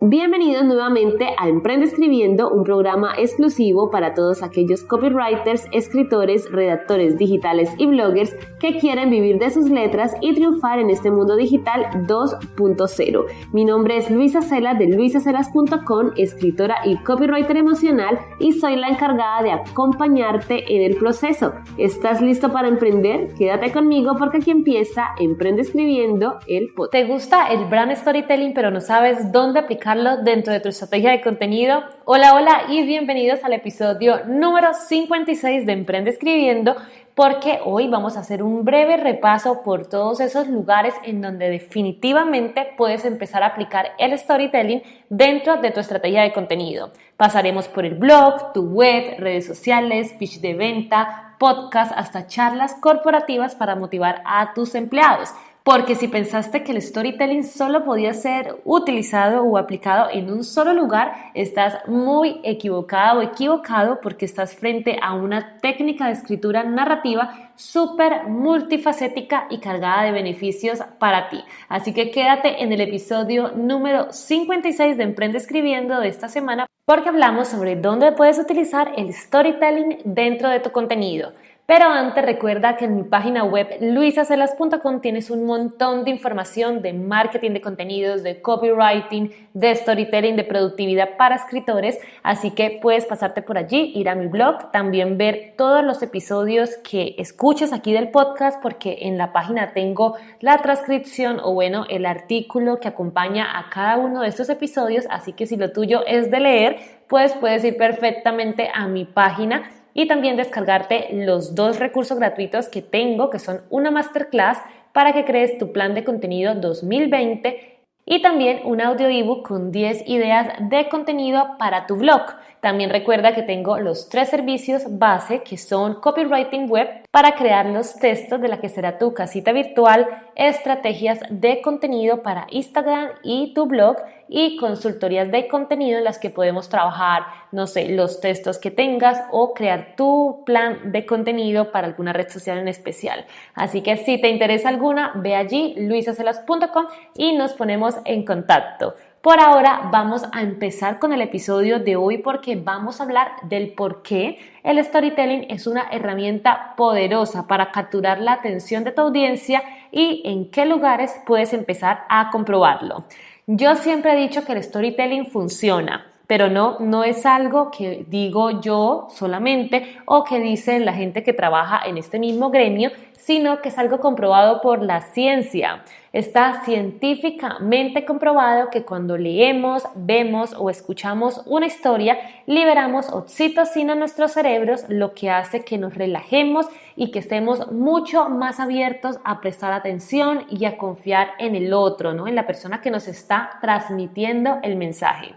Bienvenidos nuevamente a Emprende Escribiendo, un programa exclusivo para todos aquellos copywriters, escritores, redactores digitales y bloggers que quieren vivir de sus letras y triunfar en este mundo digital 2.0. Mi nombre es Luisa Cela de luisacelas.com, escritora y copywriter emocional, y soy la encargada de acompañarte en el proceso. ¿Estás listo para emprender? Quédate conmigo porque aquí empieza Emprende Escribiendo, el podcast. ¿Te gusta el brand storytelling pero no sabes dónde aplicarlo dentro de tu estrategia de contenido? Hola y bienvenidos al episodio número 56 de Emprende Escribiendo, porque hoy vamos a hacer un breve repaso por todos esos lugares en donde definitivamente puedes empezar a aplicar el storytelling dentro de tu estrategia de contenido. Pasaremos por el blog, tu web, redes sociales, pitch de venta, podcast, hasta charlas corporativas para motivar a tus empleados. Porque si pensaste que el storytelling solo podía ser utilizado o aplicado en un solo lugar, estás muy equivocado o equivocado, porque estás frente a una técnica de escritura narrativa súper multifacética y cargada de beneficios para ti. Así que quédate en el episodio número 56 de Emprende Escribiendo de esta semana, porque hablamos sobre dónde puedes utilizar el storytelling dentro de tu contenido. Pero antes, recuerda que en mi página web luisacelas.com tienes un montón de información de marketing de contenidos, de copywriting, de storytelling, de productividad para escritores, así que puedes pasarte por allí, ir a mi blog, también ver todos los episodios que escuches aquí del podcast, porque en la página tengo la transcripción o el artículo que acompaña a cada uno de estos episodios, así que si lo tuyo es de leer, pues puedes ir perfectamente a mi página y también descargarte los 2 recursos gratuitos que tengo, que son una masterclass para que crees tu plan de contenido 2020 y también un audio ebook con 10 ideas de contenido para tu blog. También recuerda que tengo los 3 servicios base, que son copywriting web para crear los textos de la que será tu casita virtual, estrategias de contenido para Instagram y tu blog, y consultorías de contenido en las que podemos trabajar, los textos que tengas o crear tu plan de contenido para alguna red social en especial. Así que si te interesa alguna, ve allí luisacelas.com y nos ponemos en contacto. Por ahora vamos a empezar con el episodio de hoy, porque vamos a hablar del por qué el storytelling es una herramienta poderosa para capturar la atención de tu audiencia y en qué lugares puedes empezar a comprobarlo. Yo siempre he dicho que el storytelling funciona, pero no es algo que digo yo solamente o que dice la gente que trabaja en este mismo gremio, sino que es algo comprobado por la ciencia. Está científicamente comprobado que cuando leemos, vemos o escuchamos una historia, liberamos oxitocina en nuestros cerebros, lo que hace que nos relajemos y que estemos mucho más abiertos a prestar atención y a confiar en el otro, en la persona que nos está transmitiendo el mensaje.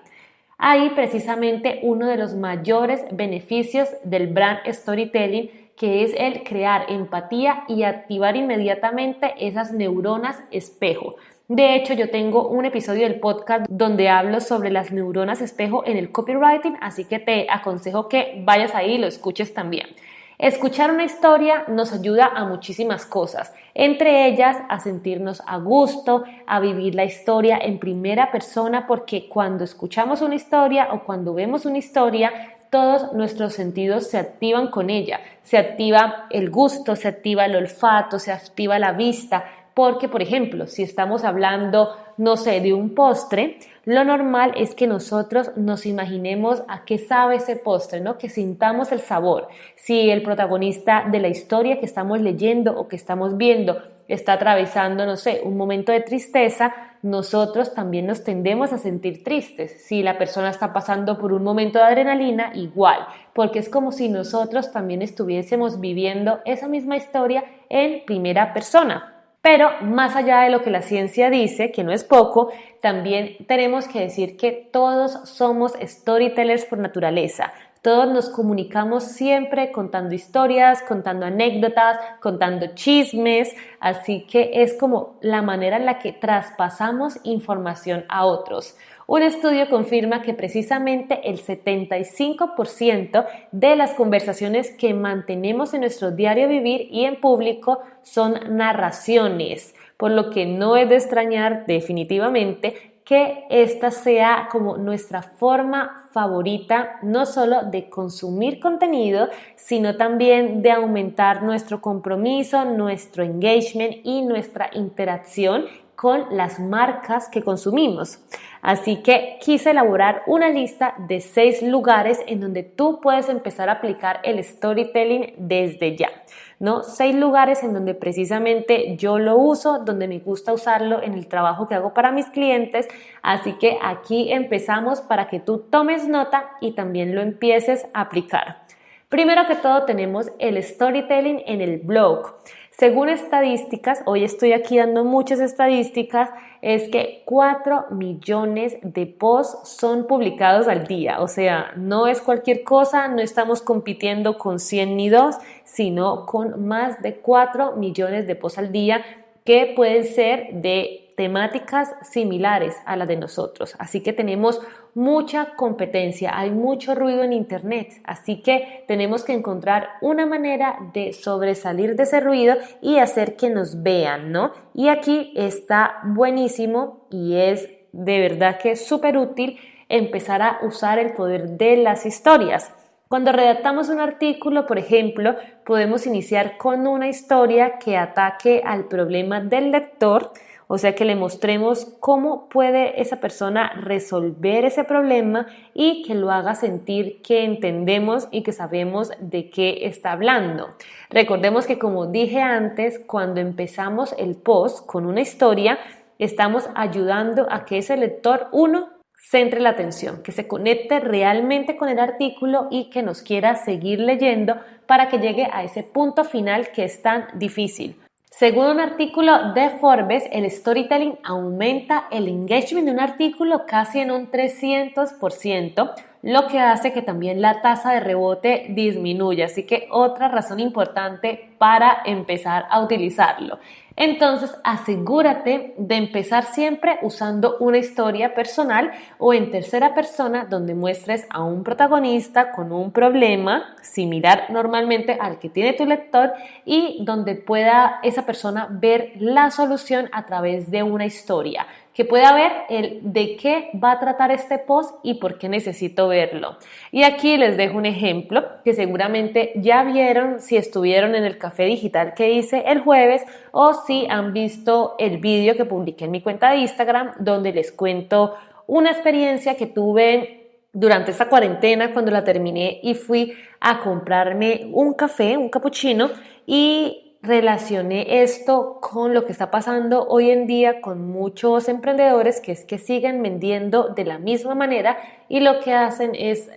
Ahí precisamente uno de los mayores beneficios del brand storytelling, que es el crear empatía y activar inmediatamente esas neuronas espejo. De hecho, yo tengo un episodio del podcast donde hablo sobre las neuronas espejo en el copywriting, así que te aconsejo que vayas ahí y lo escuches también. Escuchar una historia nos ayuda a muchísimas cosas, entre ellas a sentirnos a gusto, a vivir la historia en primera persona, porque cuando escuchamos una historia o cuando vemos una historia, todos nuestros sentidos se activan con ella. Se activa el gusto, se activa el olfato, se activa la vista, porque, por ejemplo, si estamos hablando, de un postre, lo normal es que nosotros nos imaginemos a qué sabe ese postre, que sintamos el sabor. Si el protagonista de la historia que estamos leyendo o que estamos viendo está atravesando, un momento de tristeza, nosotros también nos tendemos a sentir tristes. Si la persona está pasando por un momento de adrenalina, igual, porque es como si nosotros también estuviésemos viviendo esa misma historia en primera persona. Pero más allá de lo que la ciencia dice, que no es poco, también tenemos que decir que todos somos storytellers por naturaleza. Todos nos comunicamos siempre contando historias, contando anécdotas, contando chismes, así que es como la manera en la que traspasamos información a otros. Un estudio confirma que precisamente el 75% de las conversaciones que mantenemos en nuestro diario vivir y en público son narraciones, por lo que no es de extrañar definitivamente que esta sea como nuestra forma favorita, no solo de consumir contenido, sino también de aumentar nuestro compromiso, nuestro engagement y nuestra interacción con las marcas que consumimos. Así que quise elaborar una lista de 6 lugares en donde tú puedes empezar a aplicar el storytelling desde ya, ¿no? 6 lugares en donde precisamente yo lo uso, donde me gusta usarlo en el trabajo que hago para mis clientes. Así que aquí empezamos para que tú tomes nota y también lo empieces a aplicar. Primero que todo tenemos el storytelling en el blog. Según estadísticas, hoy estoy aquí dando muchas estadísticas, es que 4 millones de posts son publicados al día. O sea, no es cualquier cosa, no estamos compitiendo con 100 ni 2, sino con más de 4 millones de posts al día que pueden ser de temáticas similares a las de nosotros. Así que tenemos mucha competencia, hay mucho ruido en internet, así que tenemos que encontrar una manera de sobresalir de ese ruido y hacer que nos vean, ¿no? Y aquí está buenísimo y es de verdad que es súper útil empezar a usar el poder de las historias. Cuando redactamos un artículo, por ejemplo, podemos iniciar con una historia que ataque al problema del lector, o sea, que le mostremos cómo puede esa persona resolver ese problema y que lo haga sentir que entendemos y que sabemos de qué está hablando. Recordemos que, como dije antes, cuando empezamos el post con una historia, estamos ayudando a que ese lector, centre la atención, que se conecte realmente con el artículo y que nos quiera seguir leyendo para que llegue a ese punto final que es tan difícil. Según un artículo de Forbes, el storytelling aumenta el engagement de un artículo casi en un 300%, lo que hace que también la tasa de rebote disminuya. Así que otra razón importante para empezar a utilizarlo. Entonces, asegúrate de empezar siempre usando una historia personal o en tercera persona donde muestres a un protagonista con un problema similar normalmente al que tiene tu lector y donde pueda esa persona ver la solución a través de una historia, que pueda ver de qué va a tratar este post y por qué necesito verlo. Y aquí les dejo un ejemplo que seguramente ya vieron si estuvieron en el café digital que hice el jueves o si han visto el vídeo que publiqué en mi cuenta de Instagram donde les cuento una experiencia que tuve durante esta cuarentena cuando la terminé y fui a comprarme un café, un cappuccino, y relacioné esto con lo que está pasando hoy en día con muchos emprendedores, que es que siguen vendiendo de la misma manera y lo que hacen es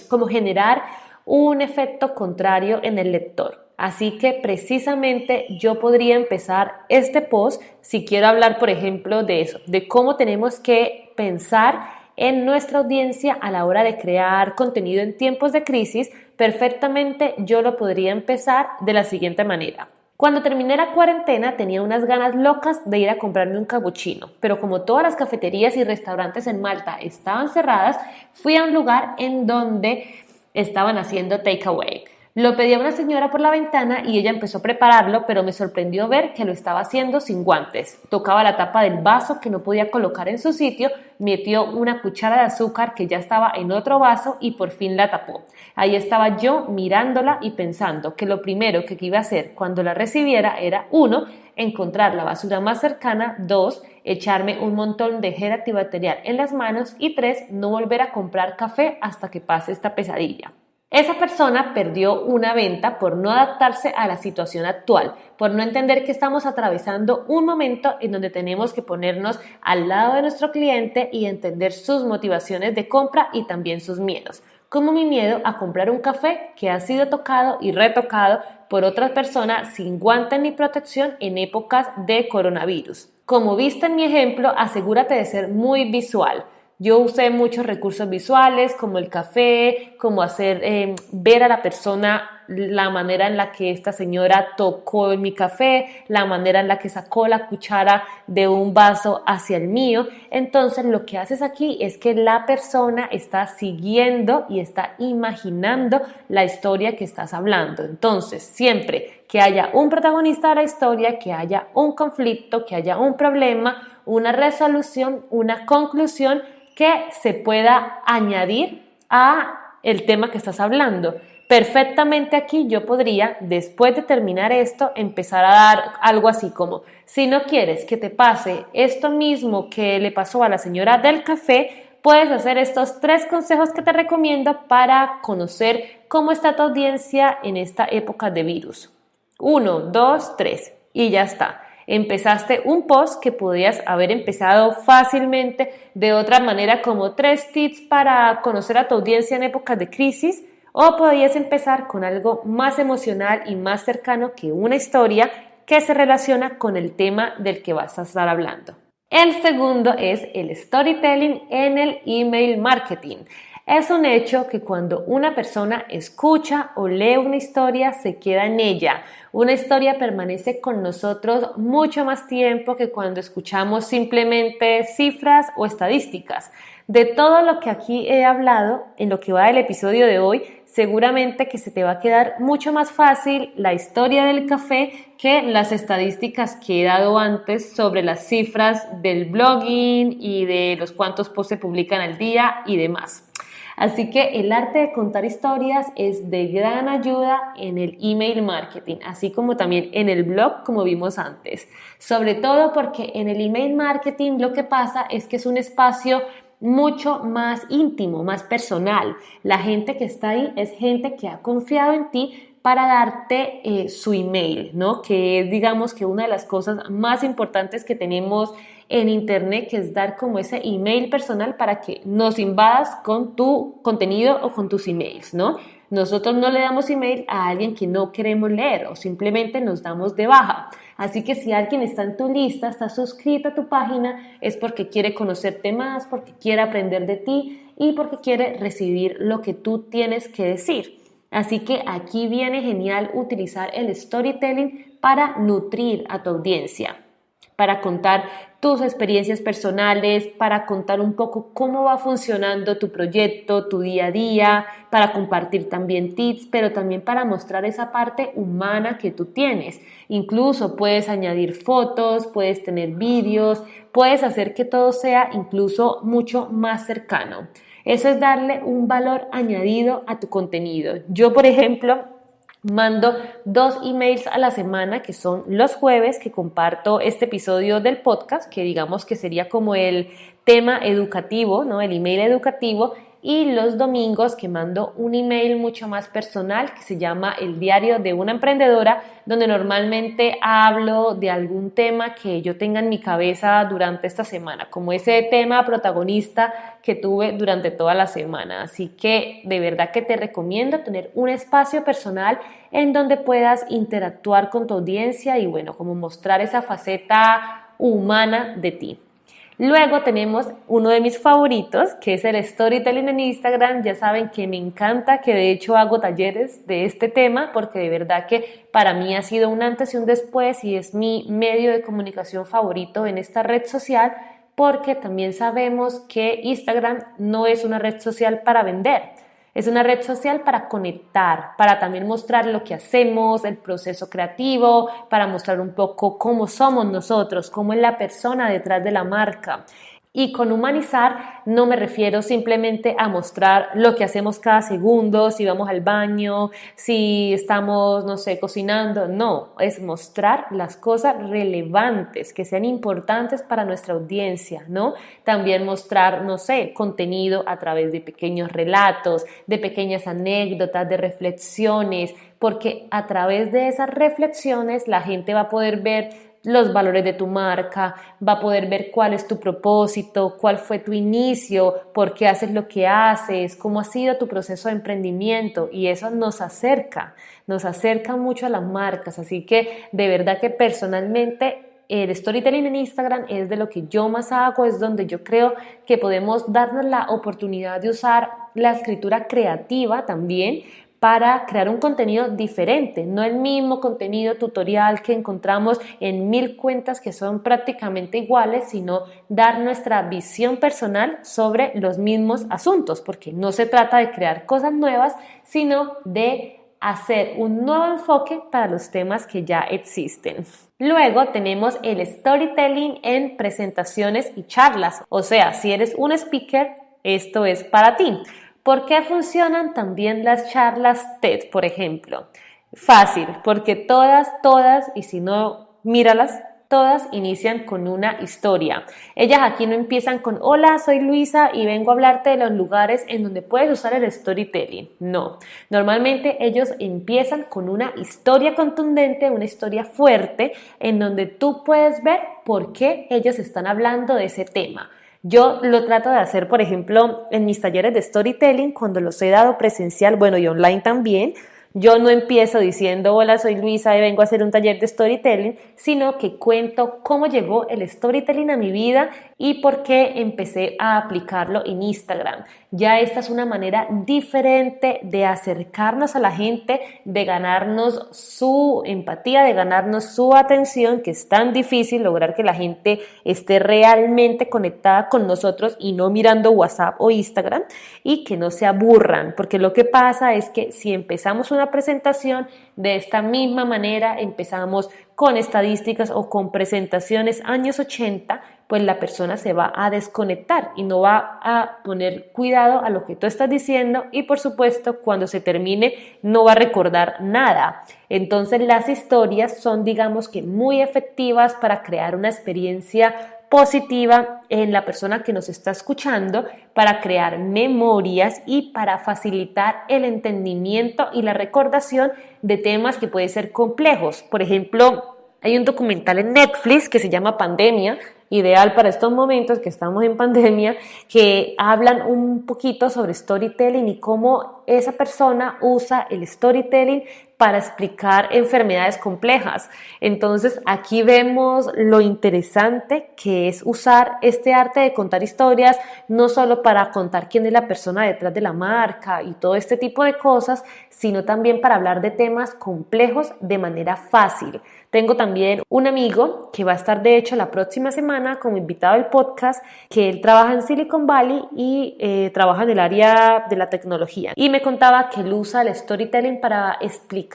como generar un efecto contrario en el lector. Así que precisamente yo podría empezar este post si quiero hablar, por ejemplo, de eso, de cómo tenemos que pensar en nuestra audiencia a la hora de crear contenido en tiempos de crisis. Perfectamente yo lo podría empezar de la siguiente manera. Cuando terminé la cuarentena tenía unas ganas locas de ir a comprarme un cappuccino, pero como todas las cafeterías y restaurantes en Malta estaban cerradas, fui a un lugar en donde estaban haciendo takeaway. Lo pedí a una señora por la ventana y ella empezó a prepararlo, pero me sorprendió ver que lo estaba haciendo sin guantes. Tocaba la tapa del vaso que no podía colocar en su sitio, metió una cuchara de azúcar que ya estaba en otro vaso y por fin la tapó. Ahí estaba yo mirándola y pensando que lo primero que iba a hacer cuando la recibiera era 1, encontrar la basura más cercana, 2, echarme un montón de gel antibacterial en las manos y 3, no volver a comprar café hasta que pase esta pesadilla. Esa persona perdió una venta por no adaptarse a la situación actual, por no entender que estamos atravesando un momento en donde tenemos que ponernos al lado de nuestro cliente y entender sus motivaciones de compra y también sus miedos, como mi miedo a comprar un café que ha sido tocado y retocado por otra persona sin guantes ni protección en épocas de coronavirus. Como viste en mi ejemplo, asegúrate de ser muy visual. Yo usé muchos recursos visuales como el café, como hacer ver a la persona la manera en la que esta señora tocó en mi café, la manera en la que sacó la cuchara de un vaso hacia el mío. Entonces lo que haces aquí es que la persona está siguiendo y está imaginando la historia que estás hablando. Entonces, siempre que haya un protagonista de la historia, que haya un conflicto, que haya un problema, una resolución, una conclusión que se pueda añadir a el tema que estás hablando. Perfectamente aquí yo podría, después de terminar esto, empezar a dar algo así como: si no quieres que te pase esto mismo que le pasó a la señora del café, puedes hacer estos 3 consejos que te recomiendo para conocer cómo está tu audiencia en esta época de virus. 1, 2, 3 y ya está. Empezaste un post que podías haber empezado fácilmente de otra manera, como 3 tips para conocer a tu audiencia en épocas de crisis, o podías empezar con algo más emocional y más cercano, que una historia que se relaciona con el tema del que vas a estar hablando. El segundo es el storytelling en el email marketing. Es un hecho que cuando una persona escucha o lee una historia, se queda en ella. Una historia permanece con nosotros mucho más tiempo que cuando escuchamos simplemente cifras o estadísticas. De todo lo que aquí he hablado en lo que va del episodio de hoy, seguramente que se te va a quedar mucho más fácil la historia del café que las estadísticas que he dado antes sobre las cifras del blogging y de los cuantos posts se publican al día y demás. Así que el arte de contar historias es de gran ayuda en el email marketing, así como también en el blog, como vimos antes. Sobre todo porque en el email marketing lo que pasa es que es un espacio mucho más íntimo, más personal. La gente que está ahí es gente que ha confiado en ti para darte su email, ¿no? Que es, digamos, que una de las cosas más importantes que tenemos en internet, que es dar como ese email personal para que nos invadas con tu contenido o con tus emails, ¿no? Nosotros no le damos email a alguien que no queremos leer o simplemente nos damos de baja. Así que si alguien está en tu lista, está suscrito a tu página, es porque quiere conocerte más, porque quiere aprender de ti y porque quiere recibir lo que tú tienes que decir. Así que aquí viene genial utilizar el storytelling para nutrir a tu audiencia, para contar tus experiencias personales, para contar un poco cómo va funcionando tu proyecto, tu día a día, para compartir también tips, pero también para mostrar esa parte humana que tú tienes. Incluso puedes añadir fotos, puedes tener vídeos, puedes hacer que todo sea incluso mucho más cercano. Eso es darle un valor añadido a tu contenido. Yo, por ejemplo, mando 2 emails a la semana, que son los jueves, que comparto este episodio del podcast, que digamos que sería como el tema educativo, ¿no? El email educativo, y los domingos que mando un email mucho más personal que se llama El Diario de una Emprendedora, donde normalmente hablo de algún tema que yo tenga en mi cabeza durante esta semana, como ese tema protagonista que tuve durante toda la semana. Así que de verdad que te recomiendo tener un espacio personal en donde puedas interactuar con tu audiencia y bueno, como mostrar esa faceta humana de ti. Luego tenemos uno de mis favoritos, que es el storytelling en Instagram. Ya saben que me encanta, que de hecho hago talleres de este tema, porque de verdad que para mí ha sido un antes y un después y es mi medio de comunicación favorito en esta red social, porque también sabemos que Instagram no es una red social para vender. Es una red social para conectar, para también mostrar lo que hacemos, el proceso creativo, para mostrar un poco cómo somos nosotros, cómo es la persona detrás de la marca. Y con humanizar no me refiero simplemente a mostrar lo que hacemos cada segundo, si vamos al baño, si estamos, no sé, cocinando. No, es mostrar las cosas relevantes, que sean importantes para nuestra audiencia, ¿no? También mostrar, no sé, contenido a través de pequeños relatos, de pequeñas anécdotas, de reflexiones, porque a través de esas reflexiones la gente va a poder ver los valores de tu marca, va a poder ver cuál es tu propósito, cuál fue tu inicio, por qué haces lo que haces, cómo ha sido tu proceso de emprendimiento, y eso nos acerca mucho a las marcas. Así que de verdad que personalmente el storytelling en Instagram es de lo que yo más hago, es donde yo creo que podemos darnos la oportunidad de usar la escritura creativa también para crear un contenido diferente, no el mismo contenido tutorial que encontramos en 1000 cuentas que son prácticamente iguales, sino dar nuestra visión personal sobre los mismos asuntos, porque no se trata de crear cosas nuevas, sino de hacer un nuevo enfoque para los temas que ya existen. Luego tenemos el storytelling en presentaciones y charlas, o sea, si eres un speaker, esto es para ti. ¿Por qué funcionan también las charlas TED, por ejemplo? Fácil, porque todas, y si no, míralas, todas inician con una historia. Ellas aquí no empiezan con hola, soy Luisa y vengo a hablarte de los lugares en donde puedes usar el storytelling. No, normalmente ellos empiezan con una historia contundente, una historia fuerte, en donde tú puedes ver por qué ellos están hablando de ese tema. Yo lo trato de hacer, por ejemplo, en mis talleres de storytelling, cuando los he dado presencial, bueno, y online también. Yo no empiezo diciendo, hola, soy Luisa y vengo a hacer un taller de storytelling, sino que cuento cómo llegó el storytelling a mi vida y por qué empecé a aplicarlo en Instagram. Ya esta es una manera diferente de acercarnos a la gente, de ganarnos su empatía, de ganarnos su atención, que es tan difícil lograr que la gente esté realmente conectada con nosotros y no mirando WhatsApp o Instagram, y que no se aburran, porque lo que pasa es que si empezamos una presentación de esta misma manera, empezamos con estadísticas o con presentaciones años 80, pues la persona se va a desconectar y no va a poner cuidado a lo que tú estás diciendo, y por supuesto cuando se termine no va a recordar nada. Entonces las historias son, digamos que, muy efectivas para crear una experiencia positiva en la persona que nos está escuchando, para crear memorias y para facilitar el entendimiento y la recordación de temas que pueden ser complejos. Por ejemplo, hay un documental en Netflix que se llama Pandemia, ideal para estos momentos que estamos en pandemia, que hablan un poquito sobre storytelling y cómo esa persona usa el storytelling para explicar enfermedades complejas. Entonces aquí vemos lo interesante que es usar este arte de contar historias, no solo para contar quién es la persona detrás de la marca y todo este tipo de cosas, sino también para hablar de temas complejos de manera fácil. Tengo también un amigo que va a estar, de hecho, la próxima semana como invitado del podcast, que él trabaja en Silicon Valley y trabaja en el área de la tecnología. Y me contaba que él usa el storytelling para explicar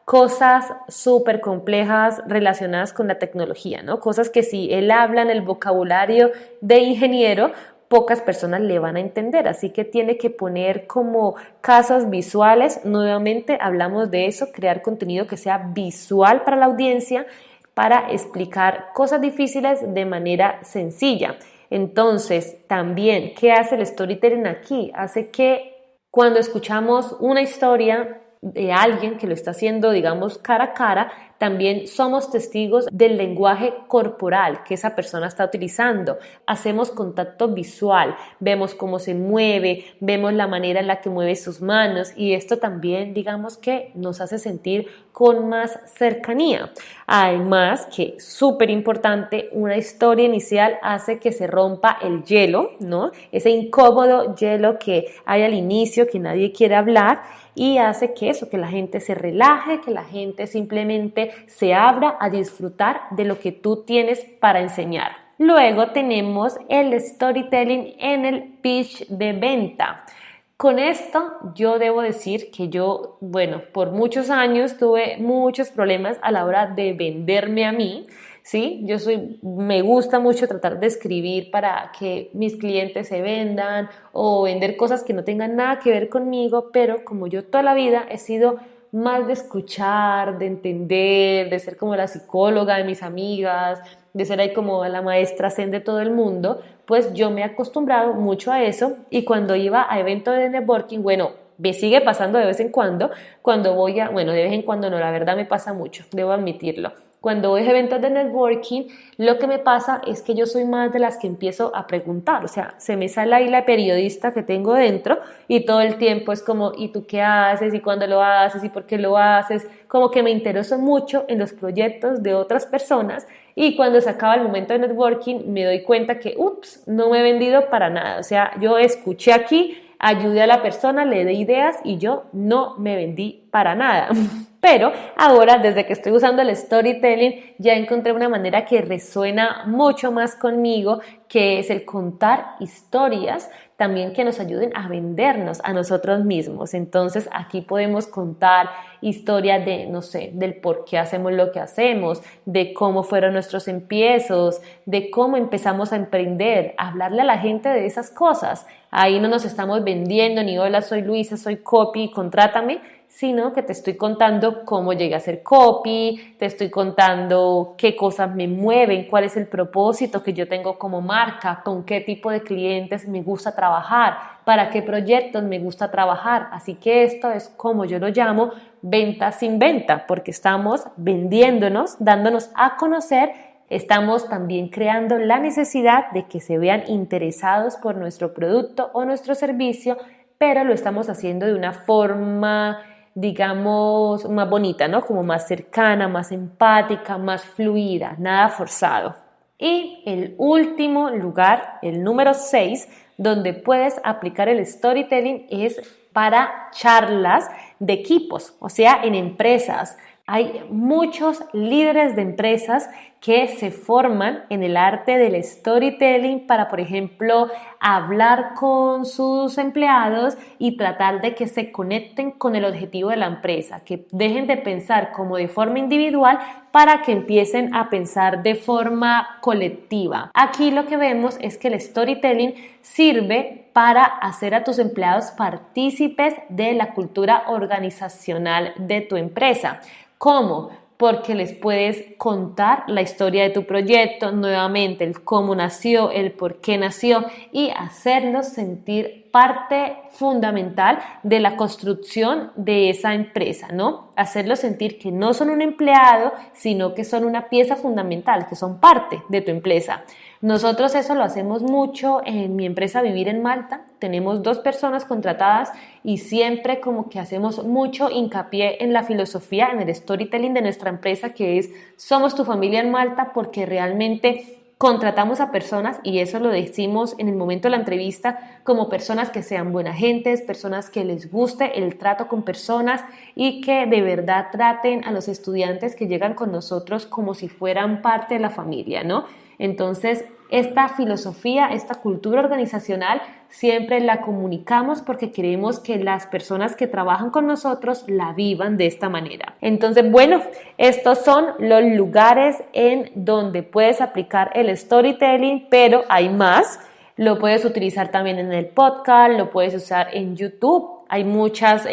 cosas súper complejas relacionadas con la tecnología, ¿no? Cosas que si él habla en el vocabulario de ingeniero, pocas personas le van a entender, así que tiene que poner como casos visuales. Nuevamente hablamos de eso, crear contenido que sea visual para la audiencia, para explicar cosas difíciles de manera sencilla. Entonces, también, ¿qué hace el storytelling aquí? Hace que cuando escuchamos una historia de alguien que lo está haciendo, digamos, cara a cara, también somos testigos del lenguaje corporal que esa persona está utilizando. Hacemos contacto visual, vemos cómo se mueve, vemos la manera en la que mueve sus manos, y esto también, digamos, que nos hace sentir con más cercanía. Además, que súper importante, una historia inicial hace que se rompa el hielo, ¿no? Ese incómodo hielo que hay al inicio, que nadie quiere hablar, y hace que eso, que la gente se relaje, que la gente simplemente se abra a disfrutar de lo que tú tienes para enseñar. Luego tenemos el storytelling en el pitch de venta. Con esto yo debo decir que yo, por muchos años tuve muchos problemas a la hora de venderme a mí, ¿sí? Me gusta mucho tratar de escribir para que mis clientes se vendan o vender cosas que no tengan nada que ver conmigo, pero como yo toda la vida he sido más de escuchar, de entender, de ser como la psicóloga de mis amigas, de ser ahí como la maestra zen de todo el mundo, pues yo me he acostumbrado mucho a eso, y cuando iba a eventos de networking, me sigue pasando de vez en cuando de vez en cuando no, la verdad me pasa mucho, debo admitirlo. Cuando voy a eventos de networking, lo que me pasa es que yo soy más de las que empiezo a preguntar, o sea, se me sale ahí la periodista que tengo dentro y todo el tiempo es como, ¿y tú qué haces? ¿Y cuándo lo haces? ¿Y por qué lo haces? Como que me intereso mucho en los proyectos de otras personas, y cuando se acaba el momento de networking me doy cuenta que, no me he vendido para nada, o sea, yo escuché aquí, ayude a la persona, le dé ideas y yo no me vendí para nada. Pero ahora, desde que estoy usando el storytelling, ya encontré una manera que resuena mucho más conmigo, que es el contar historias también que nos ayuden a vendernos a nosotros mismos. Entonces, aquí podemos contar historias de, no sé, del por qué hacemos lo que hacemos, de cómo fueron nuestros empiezos, de cómo empezamos a emprender, hablarle a la gente de esas cosas. Ahí no nos estamos vendiendo ni hola, soy Luisa, soy copy, contrátame, sino que te estoy contando cómo llegué a ser copy, te estoy contando qué cosas me mueven, cuál es el propósito que yo tengo como marca, con qué tipo de clientes me gusta trabajar, para qué proyectos me gusta trabajar. Así que esto es como yo lo llamo venta sin venta, porque estamos vendiéndonos, dándonos a conocer. Estamos también creando la necesidad de que se vean interesados por nuestro producto o nuestro servicio, pero lo estamos haciendo de una forma, digamos, más bonita, ¿no? Como más cercana, más empática, más fluida, nada forzado. Y el último lugar, el número 6, donde puedes aplicar el storytelling es para charlas de equipos, o sea, en empresas. Hay muchos líderes de empresas que se forman en el arte del storytelling para, por ejemplo, hablar con sus empleados y tratar de que se conecten con el objetivo de la empresa, que dejen de pensar como de forma individual para que empiecen a pensar de forma colectiva. Aquí lo que vemos es que el storytelling sirve para hacer a tus empleados partícipes de la cultura organizacional de tu empresa. ¿Cómo? Porque les puedes contar la historia de tu proyecto, nuevamente el cómo nació, el por qué nació y hacerlos sentir parte fundamental de la construcción de esa empresa, ¿no? Hacerlos sentir que no son un empleado, sino que son una pieza fundamental, que son parte de tu empresa. Nosotros eso lo hacemos mucho en mi empresa Vivir en Malta. Tenemos 2 personas contratadas y siempre como que hacemos mucho hincapié en la filosofía, en el storytelling de nuestra empresa, que es somos tu familia en Malta, porque realmente contratamos a personas, y eso lo decimos en el momento de la entrevista, como personas que sean buenas gentes, personas que les guste el trato con personas y que de verdad traten a los estudiantes que llegan con nosotros como si fueran parte de la familia, ¿no? Entonces, esta filosofía, esta cultura organizacional, siempre la comunicamos porque queremos que las personas que trabajan con nosotros la vivan de esta manera. Entonces, bueno, estos son los lugares en donde puedes aplicar el storytelling, pero hay más. Lo puedes utilizar también en el podcast, lo puedes usar en YouTube. Hay muchas,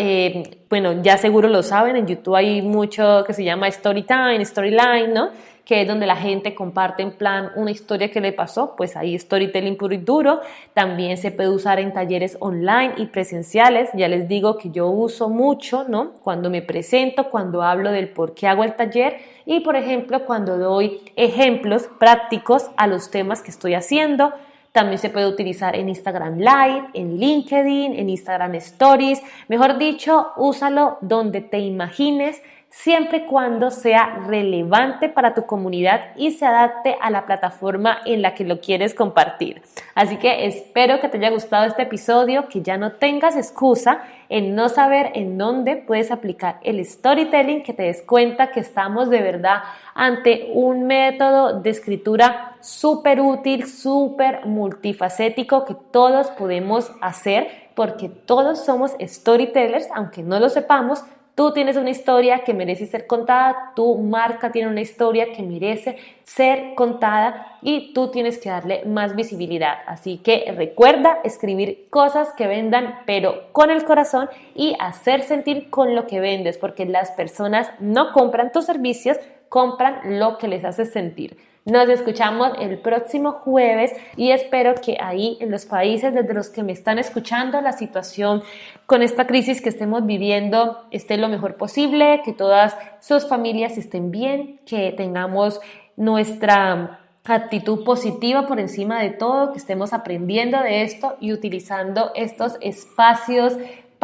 bueno, ya seguro lo saben, en YouTube hay mucho que se llama Storytime, Storyline, ¿no? Que es donde la gente comparte en plan una historia que le pasó, pues ahí storytelling puro y duro. También se puede usar en talleres online y presenciales. Ya les digo que yo uso mucho, ¿no? Cuando me presento, cuando hablo del por qué hago el taller y, por ejemplo, cuando doy ejemplos prácticos a los temas que estoy haciendo. También se puede utilizar en Instagram Live, en LinkedIn, en Instagram Stories. Mejor dicho, úsalo donde te imagines, siempre y cuando sea relevante para tu comunidad y se adapte a la plataforma en la que lo quieres compartir. Así que espero que te haya gustado este episodio, que ya no tengas excusa en no saber en dónde puedes aplicar el storytelling, que te des cuenta que estamos de verdad ante un método de escritura súper útil, súper multifacético, que todos podemos hacer porque todos somos storytellers, aunque no lo sepamos. Tú tienes una historia que merece ser contada, tu marca tiene una historia que merece ser contada y tú tienes que darle más visibilidad. Así que recuerda escribir cosas que vendan, pero con el corazón, y hacer sentir con lo que vendes, porque las personas no compran tus servicios, compran lo que les hace sentir. Nos escuchamos el próximo jueves y espero que ahí en los países desde los que me están escuchando la situación con esta crisis que estemos viviendo esté lo mejor posible, que todas sus familias estén bien, que tengamos nuestra actitud positiva por encima de todo, que estemos aprendiendo de esto y utilizando estos espacios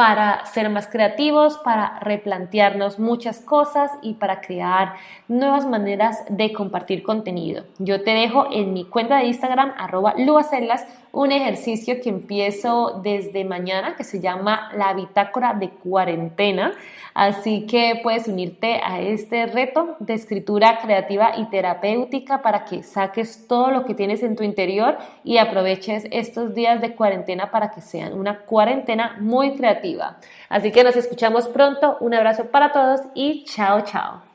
para ser más creativos, para replantearnos muchas cosas y para crear nuevas maneras de compartir contenido. Yo te dejo en mi cuenta de Instagram, @luacelas, un ejercicio que empiezo desde mañana que se llama la bitácora de cuarentena. Así que puedes unirte a este reto de escritura creativa y terapéutica para que saques todo lo que tienes en tu interior y aproveches estos días de cuarentena para que sean una cuarentena muy creativa. Así que nos escuchamos pronto. Un abrazo para todos y chao, chao.